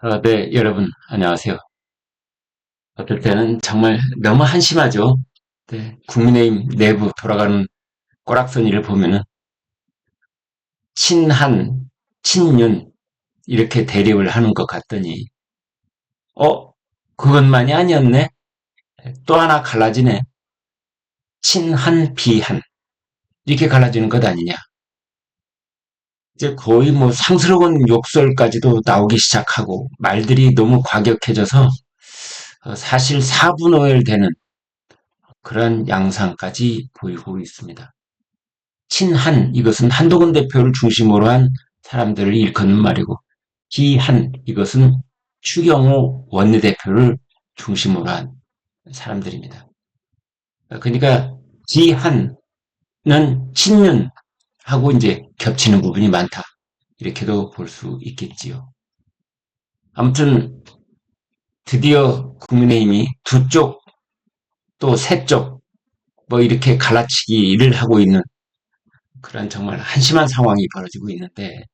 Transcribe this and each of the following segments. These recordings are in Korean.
네, 여러분, 안녕하세요. 어떨 때는 정말 너무 한심하죠. 네, 국민의힘 내부 돌아가는 꼬락서니를 보면은, 친한, 친윤, 이렇게 대립을 하는 것 같더니, 그것만이 아니었네? 또 하나 갈라지네. 친한, 비한. 이렇게 갈라지는 것 아니냐. 이제 거의 뭐 상스러운 욕설까지도 나오기 시작하고, 말들이 너무 과격해져서, 사실 사분오열되는 그런 양상까지 보이고 있습니다. 친한, 이것은 한동훈 대표를 중심으로 한 사람들을 일컫는 말이고, 기한, 이것은 추경호 원내대표를 중심으로 한 사람들입니다. 그러니까 기한은 친윤하고 이제 겹치는 부분이 많다. 이렇게도 볼 수 있겠지요. 아무튼 드디어 국민의힘이 두 쪽 또 세 쪽 뭐 이렇게 갈라치기를 하고 있는 그런 정말 한심한 상황이 벌어지고 있는데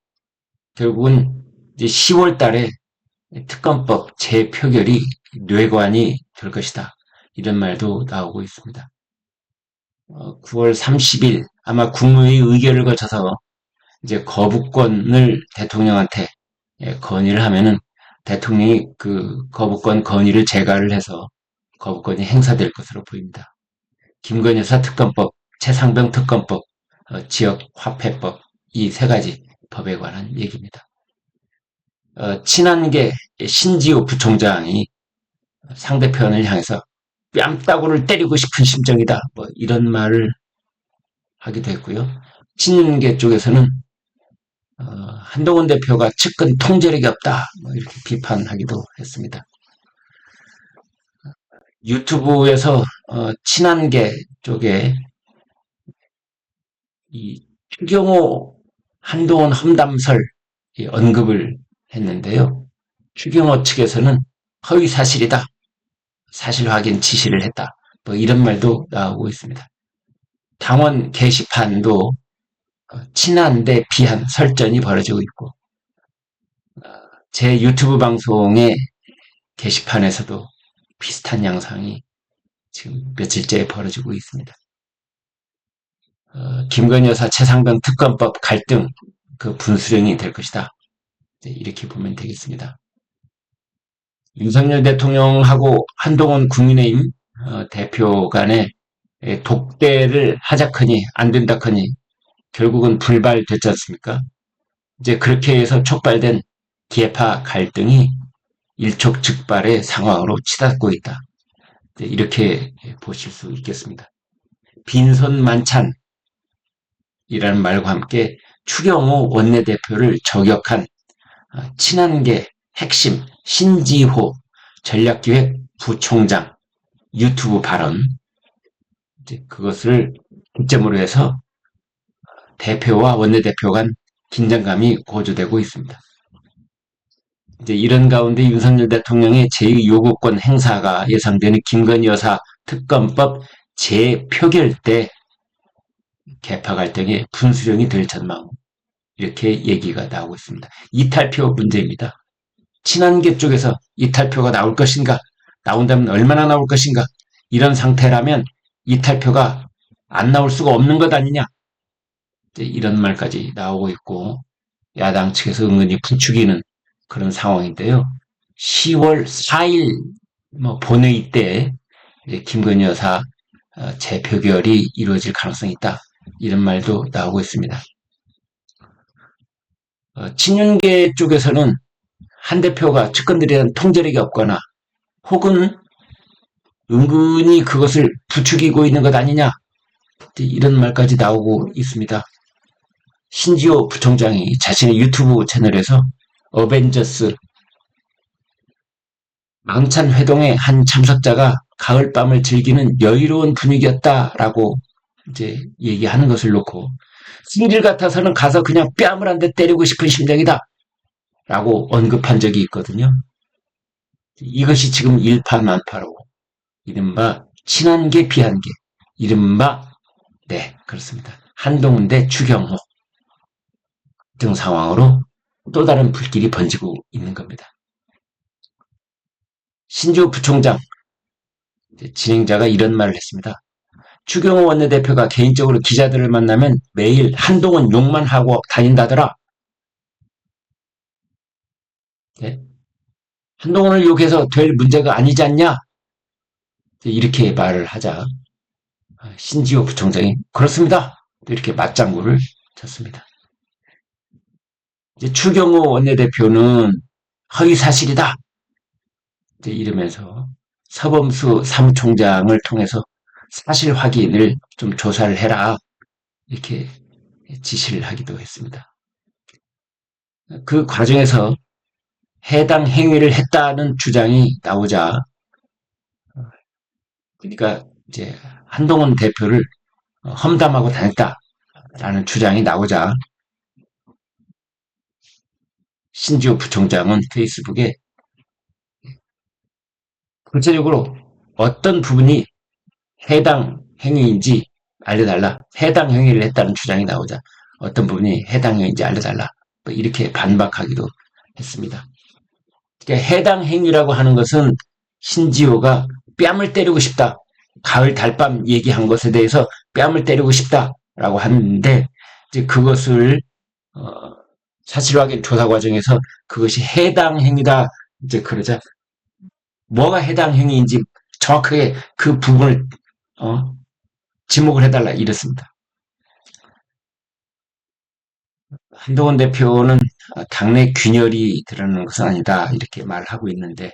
결국은 이제 10월 달에 특검법 재표결이 뇌관이 될 것이다. 이런 말도 나오고 있습니다. 9월 30일 아마 국무회의 의결을 거쳐서 이제 거부권을 대통령한테 건의를 하면은 대통령이 그 거부권 건의를 재가를 해서 거부권이 행사될 것으로 보입니다. 김건희 여사 특검법, 최상병 특검법, 지역화폐법 이 세 가지 법에 관한 얘기입니다. 친한계 신지호 부총장이 상대편을 향해서 뺨따구를 때리고 싶은 심정이다. 뭐 이런 말을 하기도 했고요. 친윤계 쪽에서는 한동훈 대표가 측근 통제력이 없다. 뭐 이렇게 비판하기도 했습니다. 유튜브에서 친한계 쪽에 이 추경호 한동훈 험담설 언급을 했는데요. 추경호 측에서는 허위 사실이다. 사실 확인 지시를 했다. 뭐 이런 말도 나오고 있습니다. 당원 게시판도 친한 대 비한 설전이 벌어지고 있고 제 유튜브 방송의 게시판에서도 비슷한 양상이 지금 며칠째 벌어지고 있습니다. 김건희 여사 최상병 특검법 갈등 그 분수령이 될 것이다. 이렇게 보면 되겠습니다. 윤석열 대통령하고 한동훈 국민의힘 대표 간의 독대를 하자커니 안 된다커니 결국은 불발됐지 않습니까? 이제 그렇게 해서 촉발된 기회파 갈등이 일촉즉발의 상황으로 치닫고 있다. 이렇게 보실 수 있겠습니다. 빈손만찬이라는 말과 함께 추경호 원내대표를 저격한 친한계 핵심 신지호 전략기획 부총장 유튜브 발언 그것을 기점으로 해서 대표와 원내대표 간 긴장감이 고조되고 있습니다. 이제 이런 가운데 윤석열 대통령의 제2요구권 행사가 예상되는 김건희 여사 특검법 재표결 때 개파 갈등의 분수령이 될 전망 이렇게 얘기가 나오고 있습니다. 이탈표 문제입니다. 친한계 쪽에서 이탈표가 나올 것인가 나온다면 얼마나 나올 것인가 이런 상태라면 이탈표가 안 나올 수가 없는 것 아니냐 이런 말까지 나오고 있고 야당 측에서 은근히 부추기는 그런 상황인데요. 10월 4일 본회의 때 김건희 여사 재표결이 이루어질 가능성이 있다. 이런 말도 나오고 있습니다. 친윤계 쪽에서는 한 대표가 측근들에 대한 통제력이 없거나 혹은 은근히 그것을 부추기고 있는 것 아니냐 이런 말까지 나오고 있습니다. 신지호 부총장이 자신의 유튜브 채널에서 어벤져스 망찬회동의 한 참석자가 가을밤을 즐기는 여유로운 분위기였다라고 이제 얘기하는 것을 놓고 승질 같아서는 가서 그냥 뺨을 한 대 때리고 싶은 심정이다 라고 언급한 적이 있거든요. 이것이 지금 일파만파로 이른바 친한계 비한계 이른바 네 그렇습니다. 한동훈 대 추경호 등 상황으로 또 다른 불길이 번지고 있는 겁니다. 신지호 부총장 진행자가 이런 말을 했습니다. 추경호 원내대표가 개인적으로 기자들을 만나면 매일 한동훈 욕만 하고 다닌다더라. 네? 한동훈을 욕해서 될 문제가 아니지 않냐? 이렇게 말을 하자 신지호 부총장이 그렇습니다. 이렇게 맞장구를 쳤습니다. 이제 추경호 원내대표는 허위사실이다. 이제 이러면서 서범수 사무총장을 통해서 사실 확인을 좀 조사를 해라. 이렇게 지시를 하기도 했습니다. 그 과정에서 해당 행위를 했다는 주장이 나오자, 그러니까 이제 한동훈 대표를 험담하고 다녔다라는 주장이 나오자 신지호 부총장은 페이스북에 구체적으로 어떤 부분이 해당 행위인지 알려달라. 해당 행위를 했다는 주장이 나오자 어떤 부분이 해당 행위인지 알려달라. 뭐 이렇게 반박하기도 했습니다. 그러니까 해당 행위라고 하는 것은 신지호가 뺨을 때리고 싶다. 가을 달밤 얘기한 것에 대해서 뺨을 때리고 싶다라고 하는데 이제 그것을 사실 확인 조사 과정에서 그것이 해당 행위다 이제 그러자 뭐가 해당 행위인지 정확하게 그 부분을 지목을 해달라 이랬습니다. 한동훈 대표는 당내 균열이 드러나는 것은 아니다 이렇게 말하고 있는데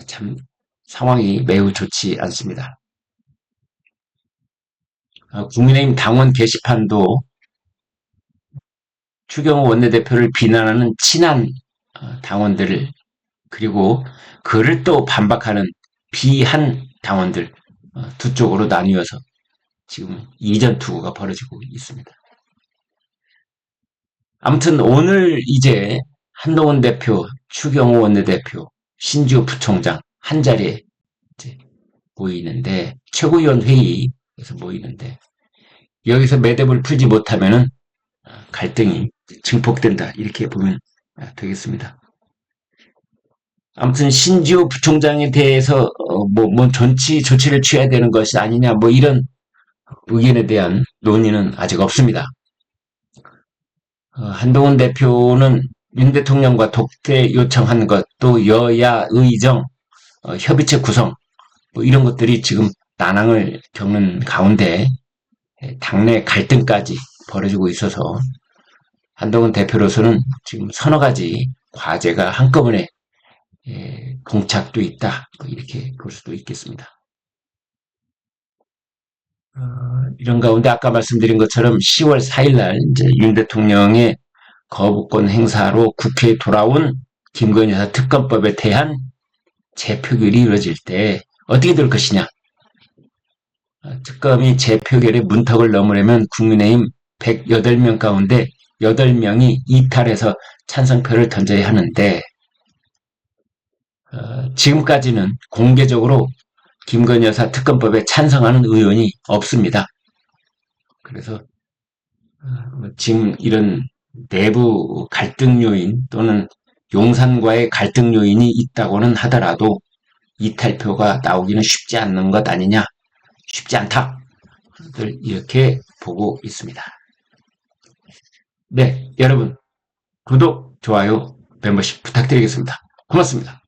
참 상황이 매우 좋지 않습니다. 국민의힘 당원 게시판도 추경호 원내대표를 비난하는 친한 당원들을 그리고 그를 또 반박하는 비한 당원들 두 쪽으로 나뉘어서 지금 이전 투구가 벌어지고 있습니다. 아무튼 오늘 이제 한동훈 대표, 추경호 원내대표, 신지호 부총장 한 자리에 이제 모이는데 최고위원 회의에서 모이는데 여기서 매듭을 풀지 못하면은 갈등이 증폭된다 이렇게 보면 되겠습니다. 아무튼 신지호 부총장에 대해서 뭐 조치를 취해야 되는 것이 아니냐 뭐 이런 의견에 대한 논의는 아직 없습니다. 한동훈 대표는 윤 대통령과 독대 요청한 것, 또 여야 의정, 협의체 구성, 뭐 이런 것들이 지금 난항을 겪는 가운데 당내 갈등까지 벌어지고 있어서 한동훈 대표로서는 지금 서너 가지 과제가 한꺼번에 봉착도 있다. 뭐 이렇게 볼 수도 있겠습니다. 이런 가운데 아까 말씀드린 것처럼 10월 4일 날 이제 윤 대통령의 거부권 행사로 국회에 돌아온 김건희 여사 특검법에 대한 재표결이 이루어질 때 어떻게 될 것이냐. 특검이 재표결의 문턱을 넘으려면 국민의힘 108명 가운데 8명이 이탈해서 찬성표를 던져야 하는데 지금까지는 공개적으로 김건희 여사 특검법에 찬성하는 의원이 없습니다. 그래서 지금 이런 내부 갈등 요인 또는 용산과의 갈등 요인이 있다고는 하더라도 이탈표가 나오기는 쉽지 않는 것 아니냐, 쉽지 않다 이렇게 보고 있습니다. 네, 여러분 구독, 좋아요, 멤버십 부탁드리겠습니다. 고맙습니다.